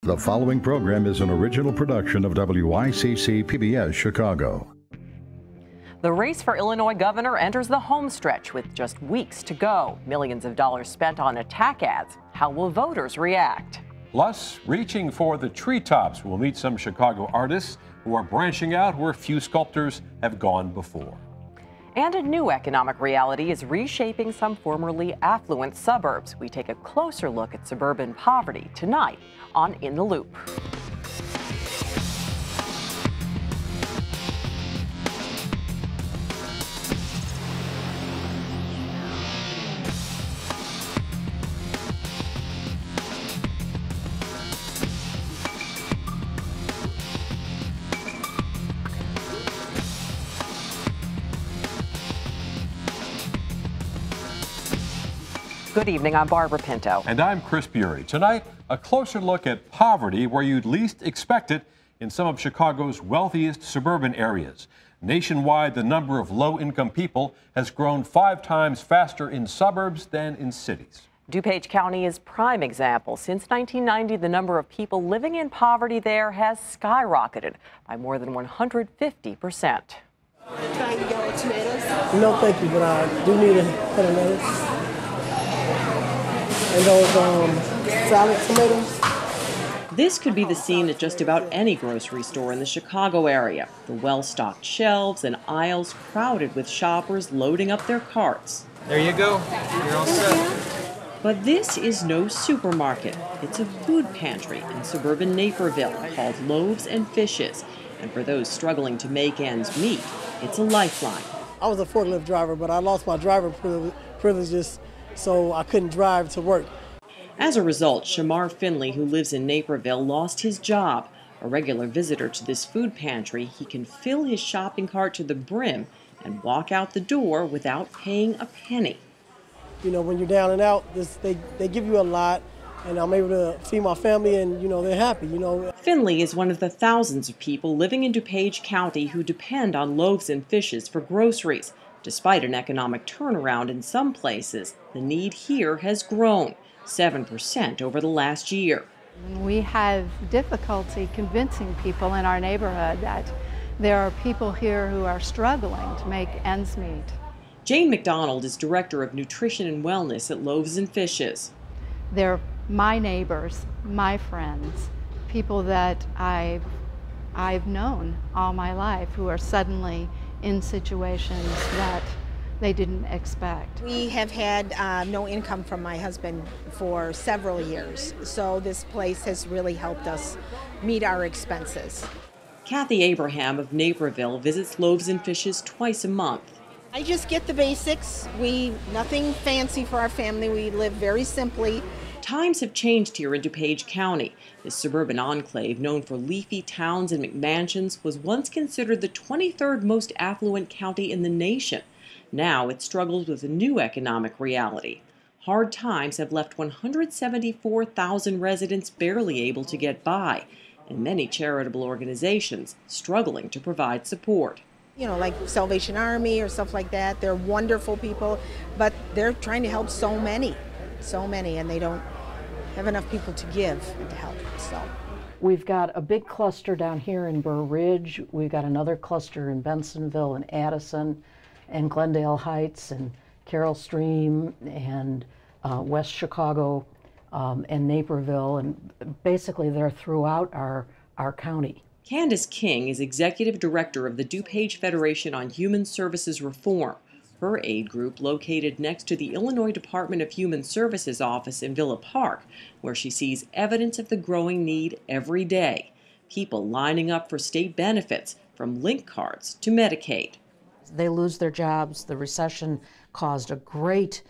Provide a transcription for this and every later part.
The following program is an original production of WICC PBS Chicago. The race for Illinois governor enters the home stretch with just weeks to go. Millions of dollars spent on attack ads. How will voters react? Plus, reaching for the treetops, we'll meet some Chicago artists who are branching out where few sculptors have gone before. And a new economic reality is reshaping some formerly affluent suburbs. We take a closer look at suburban poverty tonight on In the Loop. Good evening, I'm Barbara Pinto. And I'm Chris Bury. Tonight, a closer look at poverty where you'd least expect it in some of Chicago's wealthiest suburban areas. Nationwide, the number of low-income people has grown 5 times faster in suburbs than in cities. DuPage County is prime example. Since 1990, the number of people living in poverty there has skyrocketed by more than 150%. Trying yellow tomatoes? No, thank you, but I do need a head of lettuce. And those salad tomatoes. This could be the scene at just about any grocery store in the Chicago area. The well-stocked shelves and aisles crowded with shoppers loading up their carts. There you go. You're all set. But this is no supermarket. It's a food pantry in suburban Naperville called Loaves and Fishes. And for those struggling to make ends meet, it's a lifeline. I was a forklift driver, but I lost my driver privileges, so I couldn't drive to work. As a result, Shamar Finley, who lives in Naperville, lost his job. A regular visitor to this food pantry, he can fill his shopping cart to the brim and walk out the door without paying a penny. You know, when you're down and out, they give you a lot, and I'm able to feed my family, and, you know, they're happy, you know. Finley is one of the thousands of people living in DuPage County who depend on Loaves and Fishes for groceries. Despite an economic turnaround in some places, the need here has grown 7% over the last year. We have difficulty convincing people in our neighborhood that there are people here who are struggling to make ends meet. Jane McDonald is Director of Nutrition and Wellness at Loaves and Fishes. They're my neighbors, my friends, people that I've known all my life who are suddenly in situations that they didn't expect. We have had no income from my husband for several years, so this place has really helped us meet our expenses. Kathy Abraham of Naperville visits Loaves and Fishes twice a month. I just get the basics. Nothing fancy for our family. We live very simply. Times have changed here in DuPage County. This suburban enclave, known for leafy towns and McMansions, was once considered the 23rd most affluent county in the nation. Now it struggles with a new economic reality. Hard times have left 174,000 residents barely able to get by, and many charitable organizations struggling to provide support. You know, like Salvation Army or stuff like that. They're wonderful people, but they're trying to help so many, and they don't have enough people to give and to help. So we've got a big cluster down here in Burr Ridge. We've got another cluster in Bensonville and Addison and Glendale Heights and Carroll Stream and West Chicago and Naperville, and basically they're throughout our county. Candace King is Executive Director of the DuPage Federation on Human Services Reform. Her aid group located next to the Illinois Department of Human Services office in Villa Park, where she sees evidence of the growing need every day. People lining up for state benefits, from link cards to Medicaid. They lose their jobs. The recession caused a great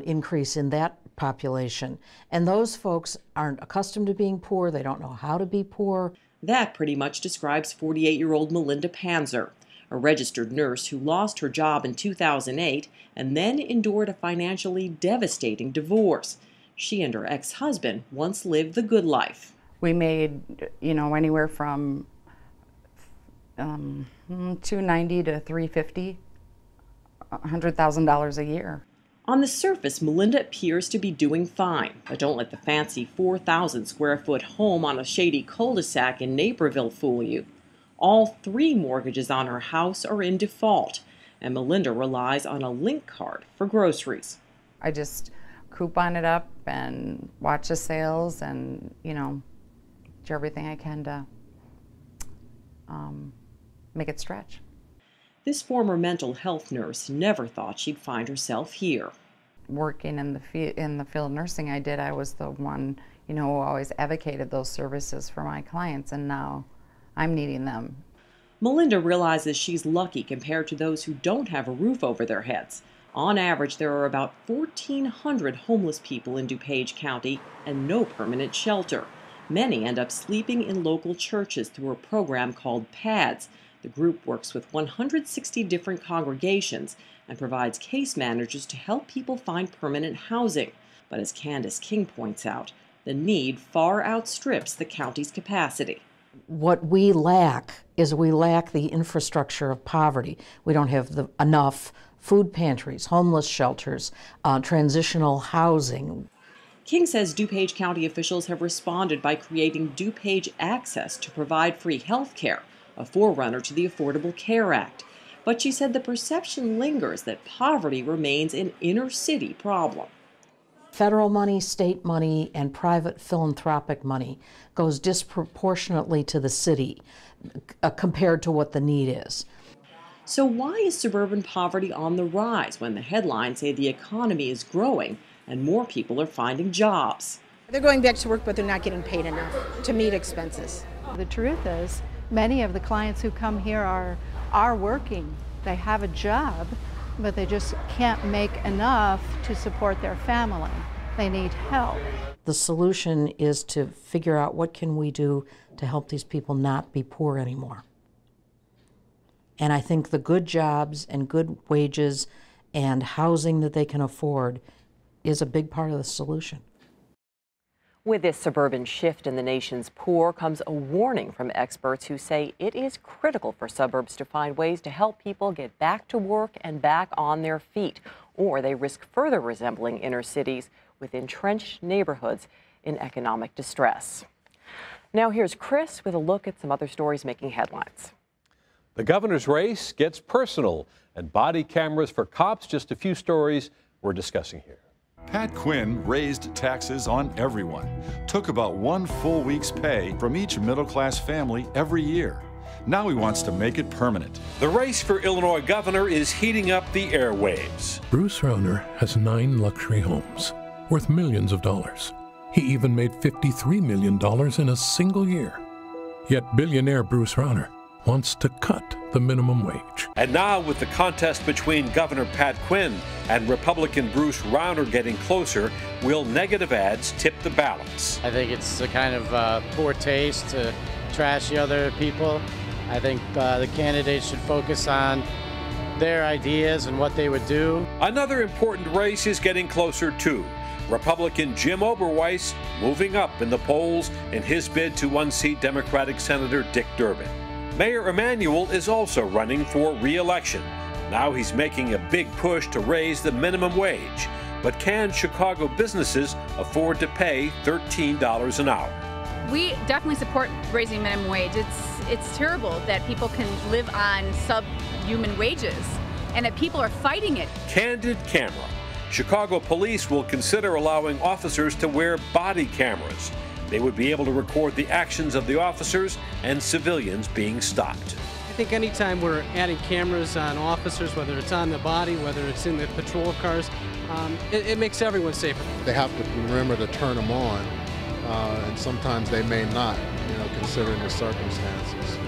increase in that population. And those folks aren't accustomed to being poor. They don't know how to be poor. That pretty much describes 48-year-old Melinda Panzer, a registered nurse who lost her job in 2008 and then endured a financially devastating divorce. She and her ex-husband once lived the good life. We made, anywhere from $290 to $350, $100,000 a year. On the surface, Melinda appears to be doing fine, but don't let the fancy 4,000 square foot home on a shady cul-de-sac in Naperville fool you. All 3 mortgages on her house are in default, and Melinda relies on a link card for groceries. I just coupon it up and watch the sales and, you know, do everything I can to make it stretch. This former mental health nurse never thought she'd find herself here. Working in the field of nursing I was the one, you know, who always advocated those services for my clients, and now I'm needing them. Melinda realizes she's lucky compared to those who don't have a roof over their heads. On average, there are about 1,400 homeless people in DuPage County and no permanent shelter. Many end up sleeping in local churches through a program called PADS. The group works with 160 different congregations and provides case managers to help people find permanent housing. But as Candace King points out, the need far outstrips the county's capacity. What we lack is the infrastructure of poverty. We don't have enough food pantries, homeless shelters, transitional housing. King says DuPage County officials have responded by creating DuPage Access to provide free health care, a forerunner to the Affordable Care Act. But she said the perception lingers that poverty remains an inner-city problem. Federal money, state money, and private philanthropic money goes disproportionately to the city compared to what the need is. So why is suburban poverty on the rise when the headlines say the economy is growing and more people are finding jobs? They're going back to work, but they're not getting paid enough to meet expenses. The truth is, many of the clients who come here are working. They have a job, but they just can't make enough to support their family. They need help. The solution is to figure out what can we do to help these people not be poor anymore. And I think the good jobs and good wages and housing that they can afford is a big part of the solution. With this suburban shift in the nation's poor comes a warning from experts who say it is critical for suburbs to find ways to help people get back to work and back on their feet, or they risk further resembling inner cities with entrenched neighborhoods in economic distress. Now here's Chris with a look at some other stories making headlines. The governor's race gets personal, and body cameras for cops, just a few stories we're discussing here. Pat Quinn raised taxes on everyone, took about 1 full week's pay from each middle-class family every year. Now he wants to make it permanent. The race for Illinois governor is heating up the airwaves. Bruce Rauner has 9 luxury homes worth millions of dollars. He even made $53 million in a single year. Yet billionaire Bruce Rauner wants to cut the minimum wage. And now, with the contest between Governor Pat Quinn and Republican Bruce Rauner getting closer, will negative ads tip the balance? I think it's a kind of poor taste to trash the other people. I think the candidates should focus on their ideas and what they would do. Another important race is getting closer too. Republican Jim Oberweis moving up in the polls in his bid to unseat Democratic Senator Dick Durbin. Mayor Emanuel is also running for re-election. Now he's making a big push to raise the minimum wage. But can Chicago businesses afford to pay $13 an hour? We definitely support raising minimum wage. It's terrible that people can live on subhuman wages and that people are fighting it. Candid camera. Chicago police will consider allowing officers to wear body cameras. They would be able to record the actions of the officers and civilians being stopped. I think anytime we're adding cameras on officers, whether it's on the body, whether it's in the patrol cars, it makes everyone safer. They have to remember to turn them on, and sometimes they may not, considering the circumstances.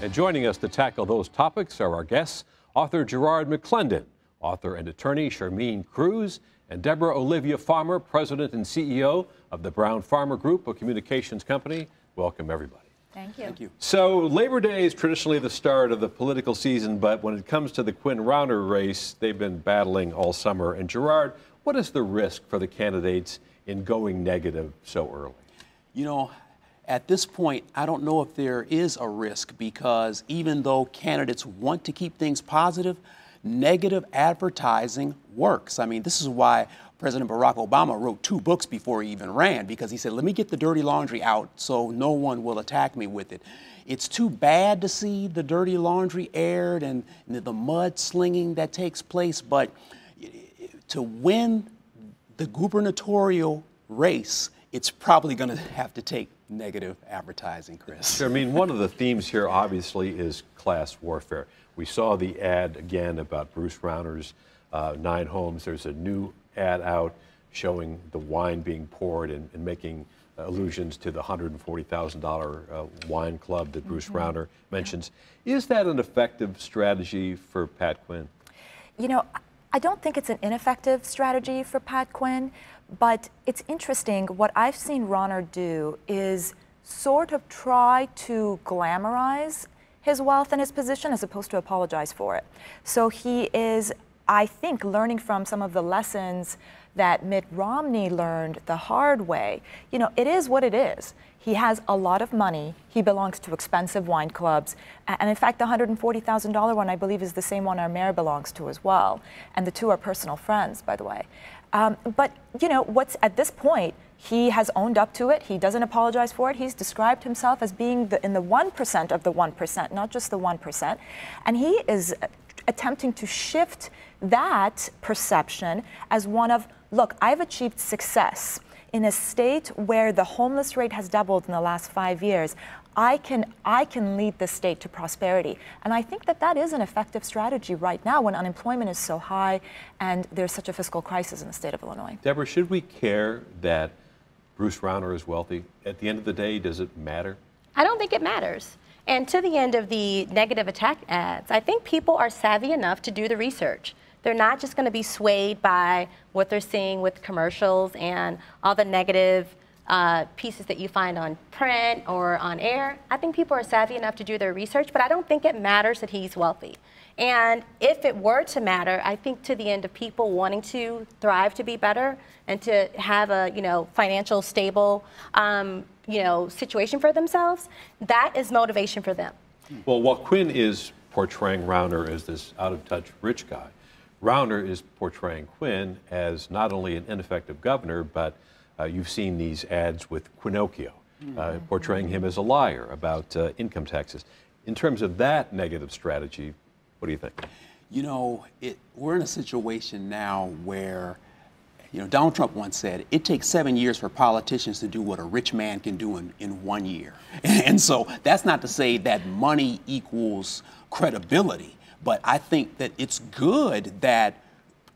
And joining us to tackle those topics are our guests, author Gerard McClendon, author and attorney Charmaine Cruz, and Deborah Olivia Farmer, president and CEO of the Brown Farmer Group, a communications company. Welcome, everybody. Thank you. Thank you. So Labor Day is traditionally the start of the political season, but when it comes to the Quinn-Rauner race, they've been battling all summer. And Gerard, what is the risk for the candidates in going negative so early? At this point, I don't know if there is a risk, because even though candidates want to keep things positive, negative advertising works. I mean, this is why President Barack Obama wrote 2 books before he even ran, because he said, let me get the dirty laundry out so no one will attack me with it. It's too bad to see the dirty laundry aired and the mudslinging that takes place, but to win the gubernatorial race, it's probably going to have to take negative advertising, Chris. I mean, one of the themes here obviously is class warfare. We saw the ad again about Bruce Rauner's 9 homes. There's a new ad out showing the wine being poured and making allusions to the $140,000 wine club that Bruce Rauner mentions. Is that an effective strategy for Pat Quinn? You know, I don't think it's an ineffective strategy for Pat Quinn, but it's interesting. What I've seen Rauner do is sort of try to glamorize his wealth and his position as opposed to apologize for it. So he is, I think, learning from some of the lessons that Mitt Romney learned the hard way. You know, it is what it is. He has a lot of money. He belongs to expensive wine clubs. And in fact, the $140,000 one, I believe, is the same one our mayor belongs to as well. And the 2 are personal friends, by the way. But, you know, what's at this point, he has owned up to it. He doesn't apologize for it. He's described himself as being in the 1% of the 1%, not just the 1%. And he is attempting to shift that perception as one of, look, I've achieved success in a state where the homeless rate has doubled in the last 5 years. I can lead the state to prosperity. And I think that that is an effective strategy right now when unemployment is so high and there's such a fiscal crisis in the state of Illinois. Deborah, should we care that Bruce Rauner is wealthy? At the end of the day, does it matter? I don't think it matters. And to the end of the negative attack ads, I think people are savvy enough to do the research. They're not just going to be swayed by what they're seeing with commercials and all the negative pieces that you find on print or on air. I think people are savvy enough to do their research, but I don't think it matters that he's wealthy. And if it were to matter, I think to the end of people wanting to thrive, to be better, and to have a, you know, financial stable, you know, situation for themselves, that is motivation for them. Well, while Quinn is portraying Rauner as this out-of-touch rich guy, Rauner is portraying Quinn as not only an ineffective governor, but you've seen these ads with Quinocchio, portraying him as a liar about income taxes. In terms of that negative strategy, what do you think? You know, we're in a situation now where, you know, Donald Trump once said, it takes 7 years for politicians to do what a rich man can do in 1 year. And so that's not to say that money equals credibility, but I think that it's good that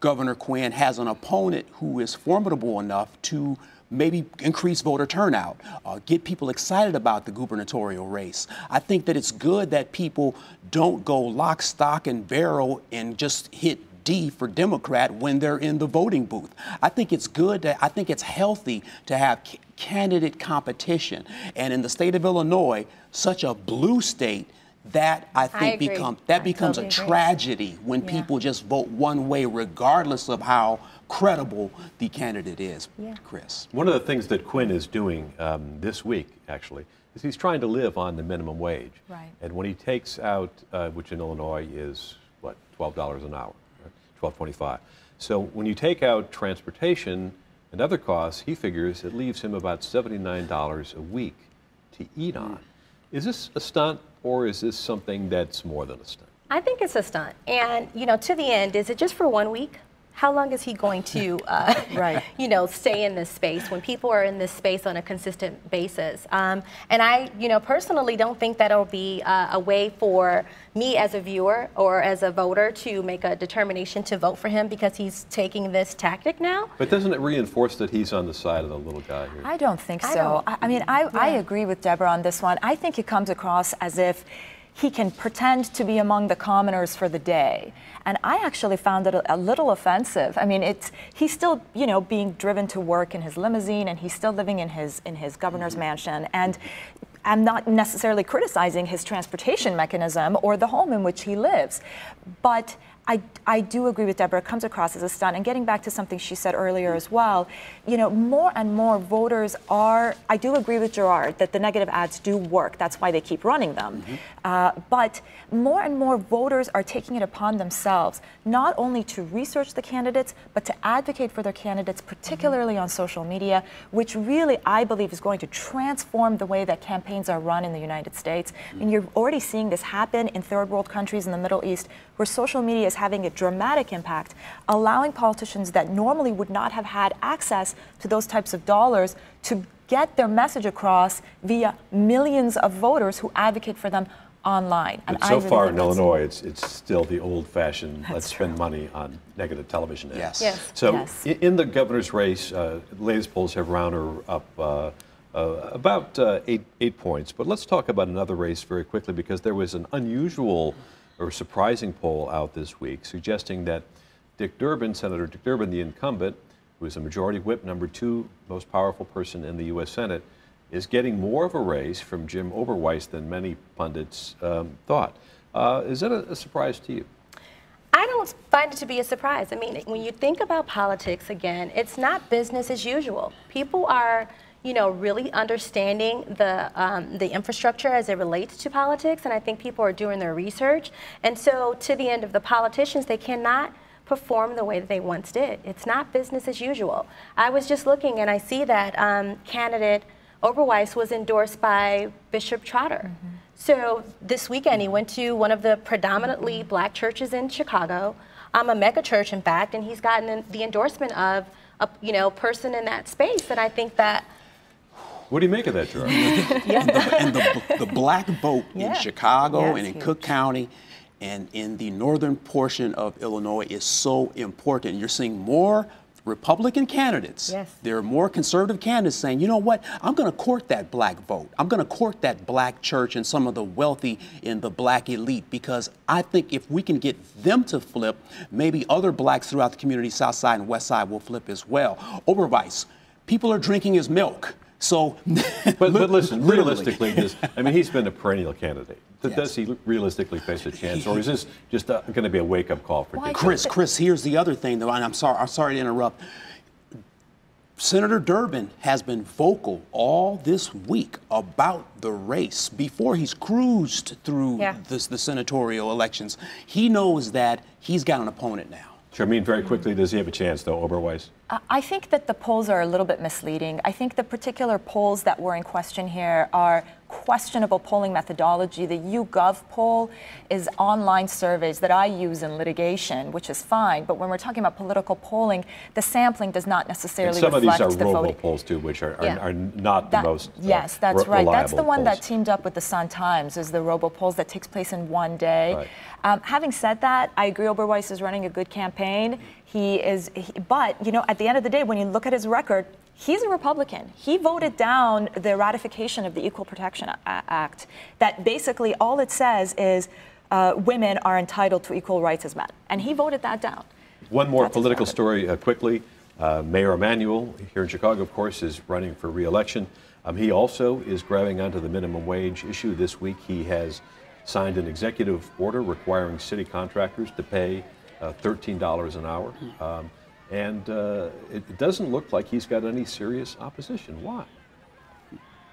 Governor Quinn has an opponent who is formidable enough to maybe increase voter turnout, get people excited about the gubernatorial race. I think that it's good that people don't go lock, stock, and barrel and just hit D for Democrat when they're in the voting booth. I think it's good, I think it's healthy to have candidate competition. And in the state of Illinois, such a blue state, that I think becomes a tragedy when people just vote one way regardless of how credible the candidate is, Chris. One of the things that Quinn is doing this week, actually, is he's trying to live on the minimum wage. Right. And when he takes out, which in Illinois is, what, $12 an hour, right? $12.25. So when you take out transportation and other costs, he figures it leaves him about $79 a week to eat on. Is this a stunt, or is this something that's more than a stunt? I think it's a stunt. And, you know, to the end, is it just for 1 week? How long is he going to, you know, stay in this space when people are in this space on a consistent basis? And I, you know, personally don't think that'll be a way for me as a viewer or as a voter to make a determination to vote for him because he's taking this tactic now. But doesn't it reinforce that he's on the side of the little guy here? I don't think so. I mean, I agree with Deborah on this one. I think it comes across as if he can pretend to be among the commoners for the day. And I actually found it a little offensive. I mean, he's still, you know, being driven to work in his limousine, and he's still living in his governor's mansion. And I'm not necessarily criticizing his transportation mechanism or the home in which he lives. But I do agree with Deborah. It comes across as a stunt. And getting back to something she said earlier as well, you know, more and more voters are, I do agree with Gerard that the negative ads do work. That's why they keep running them. But more and more voters are taking it upon themselves, not only to research the candidates, but to advocate for their candidates, particularly on social media, which really, I believe, is going to transform the way that campaigns are run in the United States. And you're already seeing this happen in third world countries in the Middle East, where social media is having a dramatic impact, allowing politicians that normally would not have had access to those types of dollars to get their message across via millions of voters who advocate for them online. But so far in Illinois, it's still the old-fashioned, let's spend money on negative television ads. So in the governor's race, the latest polls have Rauner up about 8 points. But let's talk about another race very quickly, because there was an unusual or surprising poll out this week suggesting that Dick Durbin, Senator Dick Durbin, the incumbent, who is a majority whip, #2 most powerful person in the U.S. Senate, is getting more of a raise from Jim Oberweis than many pundits thought. Is that a surprise to you? I don't find it to be a surprise. I mean, when you think about politics, again, it's not business as usual. People are, you know, really understanding the infrastructure as it relates to politics, and I think people are doing their research. And so to the end of the politicians, they cannot perform the way that they once did. It's not business as usual. I was just looking and I see that candidate Oberweis was endorsed by Bishop Trotter. So this weekend he went to one of the predominantly black churches in Chicago, a mega church in fact, and he's gotten the endorsement of a person in that space. And I think that. What do you make of that, Gerard? And the black vote in Chicago and in Cook County and in the northern portion of Illinois is so important. You're seeing more Republican candidates. There are more conservative candidates saying, you know what, I'm going to court that black vote. I'm going to court that black church and some of the wealthy in the black elite, because I think if we can get them to flip, maybe other blacks throughout the community, South Side and West Side, will flip as well. Oberweis, people are drinking his milk. So, but listen, realistically, I mean, he's been a perennial candidate. Does he realistically face a chance, or is this just going to be a wake-up call for Dick? Chris, here's the other thing, though, and I'm sorry to interrupt. Senator Durbin has been vocal all this week about the race. Before he's cruised through the senatorial elections, he knows that he's got an opponent now. Charmaine, very quickly, does he have a chance, though, Oberweis? I think that the polls are a little bit misleading. I think the particular polls that were in question here are questionable polling methodology. The YouGov poll is online surveys that I use in litigation, which is fine. But when we're talking about political polling, the sampling does not necessarily reflect the voting. Some of these are robo polls, too, which are not the most Yes, that's right. That's the one polls. that teamed up with the Sun-Times, is the robo polls that takes place in one day. Right. Having said that, I agree Oberweis is running a good campaign. But, you know, at the end of the day, when you look at his record, he's a Republican. He voted down the ratification of the Equal Protection Act, that basically all it says is women are entitled to equal rights as men. And he voted that down. One more political story quickly. Mayor Emanuel here in Chicago, of course, is running for re-election. He also is grabbing onto the minimum wage issue this week. He has signed an executive order requiring city contractors to pay $13 an hour. And it doesn't look like he's got any serious opposition. Why?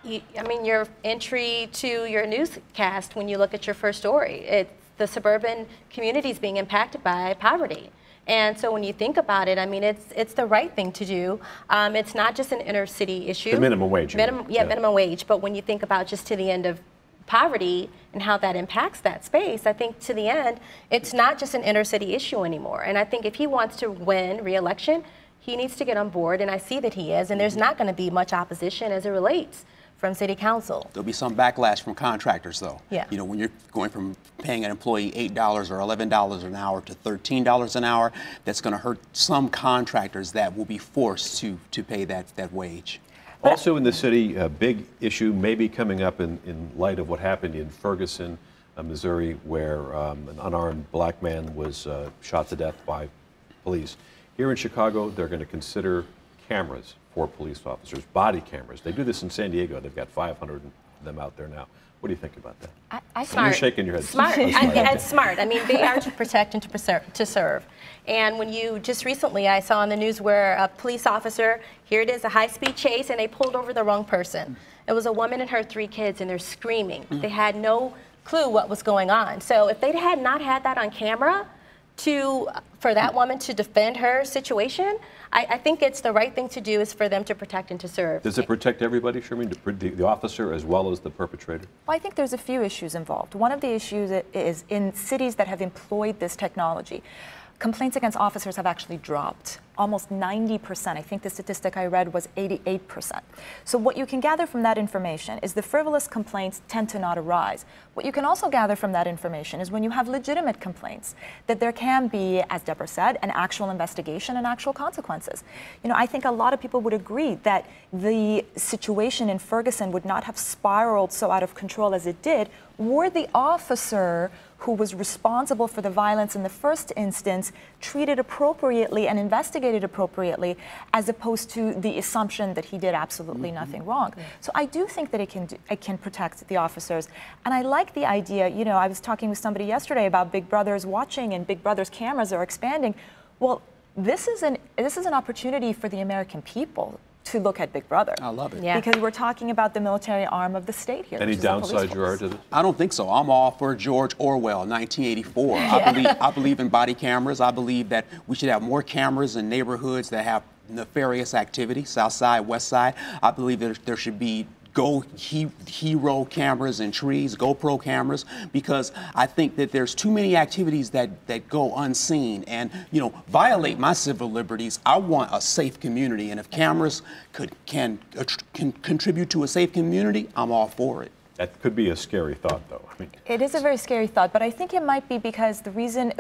I mean, your entry to your newscast, when you look at your first story, it's the suburban communities being impacted by poverty. And so when you think about it, I mean, it's the right thing to do. It's not just an inner city issue. The minimum wage. Minimum wage. But when you think about just to the end of poverty and how that impacts that space, I think to the end, it's not just an inner city issue anymore. And I think if he wants to win re-election, he needs to get on board, and I see that he is, and there's not going to be much opposition as it relates from city council. There'll be some backlash from contractors, though. You know, when you're going from paying an employee $8 or $11 an hour to $13 an hour, that's going to hurt some contractors that will be forced to pay that wage. Also in the city, a big issue may be coming up in light of what happened in Ferguson, Missouri, where an unarmed black man was shot to death by police. Here in Chicago, they're going to consider cameras for police officers, body cameras. They do this in San Diego. They've got 500 them out there now. What do you think about that? Smart. You're shaking your head. Smart. Oh, smart. It's smart. I mean, they are to protect and to serve. And when you just recently, I saw on the news where a police officer, here it is, a high-speed chase, and they pulled over the wrong person. It was a woman and her 3 kids, and they're screaming. They had no clue what was going on. So if they had not had that on camera for that woman to defend her situation, I think it's the right thing to do is for them to protect and to serve. Does it protect everybody, Sherman, the officer as well as the perpetrator? Well, I think there's a few issues involved. One of the issues is in cities that have employed this technology, complaints against officers have actually dropped. Almost 90%. I think the statistic I read was 88%. So what you can gather from that information is the frivolous complaints tend to not arise. What you can also gather from that information is when you have legitimate complaints, that there can be, as Deborah said, an actual investigation and actual consequences. You know, I think a lot of people would agree that the situation in Ferguson would not have spiraled so out of control as it did were the officer who was responsible for the violence in the first instance treated appropriately and investigated appropriately, as opposed to the assumption that he did absolutely nothing wrong. So I do think that it can protect the officers. And I like the idea, you know, I was talking with somebody yesterday about Big Brother's watching and Big Brother's cameras are expanding. Well, this is an opportunity for the American people to look at Big Brother. I love it. Yeah. Because we're talking about the military arm of the state here. Any downside, Gerard, to this? I don't think so. I'm all for George Orwell, 1984. I believe in body cameras. I believe that we should have more cameras in neighborhoods that have nefarious activity, South Side, West Side. I believe that there should be hero cameras in trees, GoPro cameras, because I think that there's too many activities that go unseen and, you know, violate my civil liberties. I want a safe community, and if cameras can contribute to a safe community, I'm all for it. That could be a scary thought, though. I mean, it is a very scary thought, but I think it might be because the reason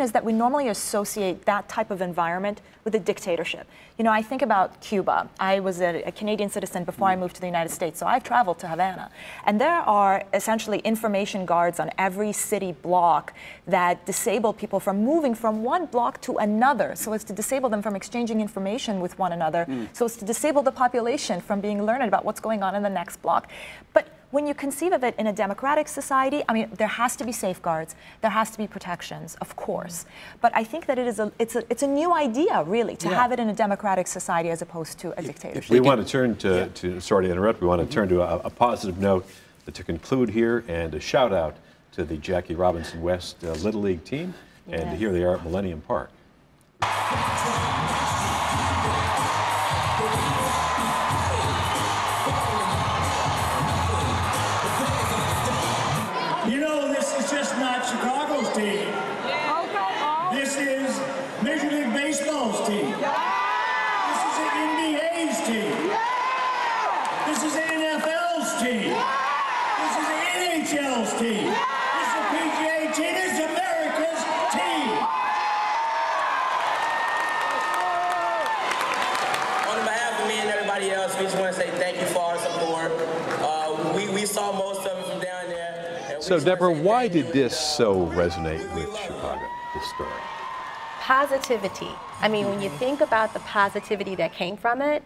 is that we normally associate that type of environment with a dictatorship. You know, I think about Cuba. I was a Canadian citizen before I moved to the United States, so I've traveled to Havana. And there are essentially information guards on every city block that disable people from moving from one block to another, so as to disable them from exchanging information with one another, so as to disable the population from being learned about what's going on in the next block. But when you conceive of it in a democratic society, I mean, there has to be safeguards, there has to be protections, of course. But I think that it's a new idea, really, to have it in a democratic society as opposed to a dictatorship. We want to turn to sorry to interrupt, we want to turn to a positive note to conclude here, and a shout out to the Jackie Robinson West Little League team, and here they are at Millennium Park. You know, this is just not Chicago's team. This is Major League Baseball's team. This is the NBA's team. This is the NFL's team. This is the NHL's team. This is the PGA team. This is America's team. On behalf of me and everybody else, we just want to say thank you for our support. We saw most of it from down there. So, Deborah, why did this so resonate with Chicago, this story? Positivity. I mean, when you think about the positivity that came from it,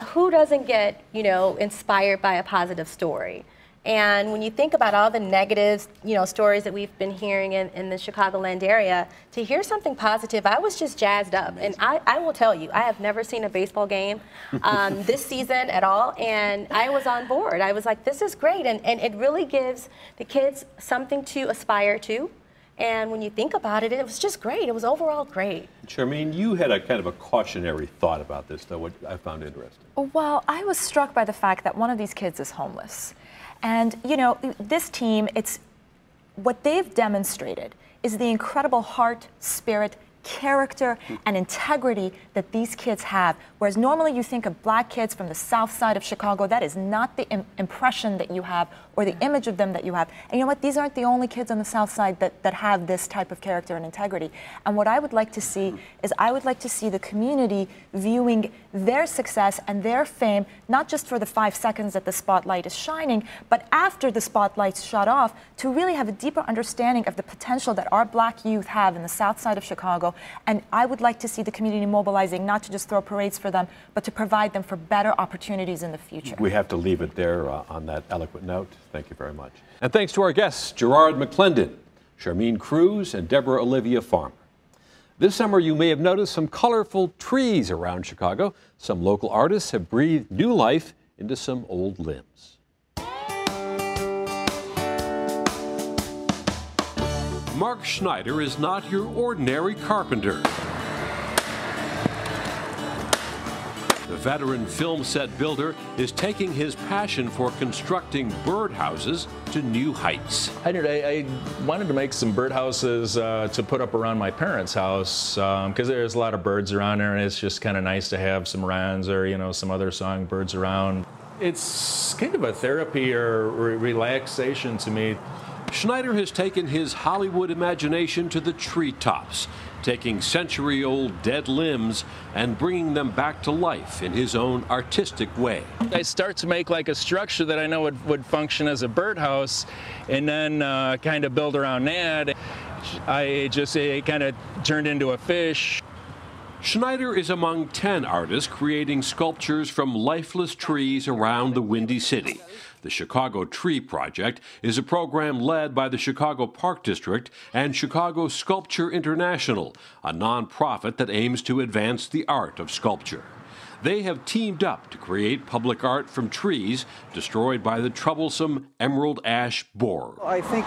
who doesn't get, you know, inspired by a positive story? And when you think about all the negative, you know, stories that we've been hearing in the Chicagoland area, to hear something positive, I was just jazzed up. And I will tell you, I have never seen a baseball game this season at all, and I was on board. I was like, this is great, and it really gives the kids something to aspire to. And when you think about it, it was just great. It was overall great. Charmaine, you had a kind of a cautionary thought about this, though, what I found interesting. Well, I was struck by the fact that one of these kids is homeless. And, you know, this team, what they've demonstrated is the incredible heart, spirit, character, and integrity that these kids have. Whereas normally you think of black kids from the south side of Chicago, that is not the impression that you have or the image of them that you have. And you know what? These aren't the only kids on the south side that have this type of character and integrity. And what I would like to see is I would like to see the community viewing their success and their fame, not just for the 5 seconds that the spotlight is shining, but after the spotlight's shut off, to really have a deeper understanding of the potential that our black youth have in the south side of Chicago, Chicago. And I would like to see the community mobilizing, not to just throw parades for them, but to provide them for better opportunities in the future. We have to leave it there on that eloquent note. Thank you very much. And thanks to our guests, Gerard McClendon, Charmine Cruz, and Deborah Olivia Farmer. This summer, you may have noticed some colorful trees around Chicago. Some local artists have breathed new life into some old limbs. Mark Schneider is not your ordinary carpenter. The veteran film set builder is taking his passion for constructing birdhouses to new heights. I wanted to make some birdhouses to put up around my parents' house because there's a lot of birds around there, and it's just kind of nice to have some wrens or, you know, some other songbirds around. It's kind of a therapy or relaxation to me. Schneider has taken his Hollywood imagination to the treetops, taking century-old dead limbs and bringing them back to life in his own artistic way. I start to make like a structure that I know would function as a birdhouse, and then kind of build around that. It kind of turned into a fish. Schneider is among 10 artists creating sculptures from lifeless trees around the Windy City. The Chicago Tree Project is a program led by the Chicago Park District and Chicago Sculpture International, a nonprofit that aims to advance the art of sculpture. They have teamed up to create public art from trees destroyed by the troublesome emerald ash borer. I think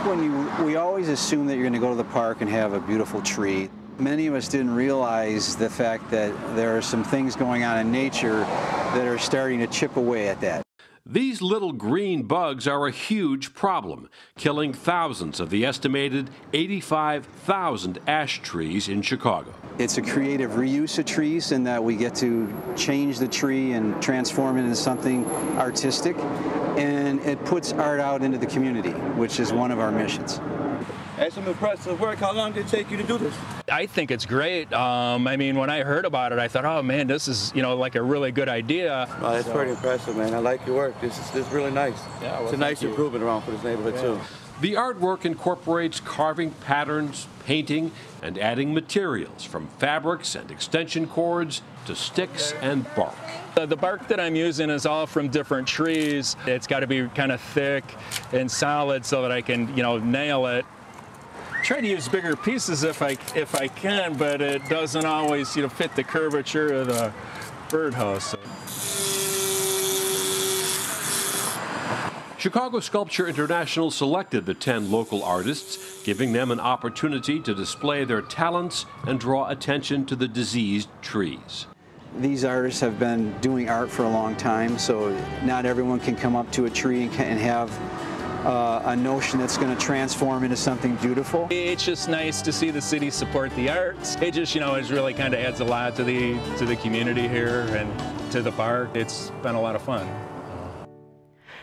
we always assume that you're going to go to the park and have a beautiful tree. Many of us didn't realize the fact that there are some things going on in nature that are starting to chip away at that. These little green bugs are a huge problem, killing thousands of the estimated 85,000 ash trees in Chicago. It's a creative reuse of trees in that we get to change the tree and transform it into something artistic, and it puts art out into the community, which is one of our missions. That's some impressive work. How long did it take you to do this? I think it's great. I mean, when I heard about it, I thought, oh man, this is, you know, like a really good idea. Well, it's pretty impressive, man. I like your work. This is really nice. Yeah, well, it's a nice improvement around for this neighborhood too. The artwork incorporates carving patterns, painting, and adding materials from fabrics and extension cords to sticks and bark. The bark that I'm using is all from different trees. It's got to be kind of thick and solid so that I can, you know, nail it. Try to use bigger pieces if I can, but it doesn't always, you know, fit the curvature of the birdhouse. Chicago Sculpture International selected the 10 local artists, giving them an opportunity to display their talents and draw attention to the diseased trees. These artists have been doing art for a long time, so not everyone can come up to a tree and have a notion that's going to transform into something beautiful. It's just nice to see the city support the arts. It just, you know, it really kind of adds a lot to the community here and to the park. It's been a lot of fun.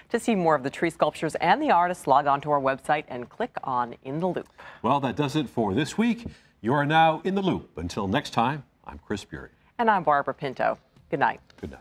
To see more of the tree sculptures and the artists, log on to our website and click on In the Loop. Well, that does it for this week. You are now in the loop. Until next time, I'm Chris Bury. And I'm Barbara Pinto. Good night. Good night.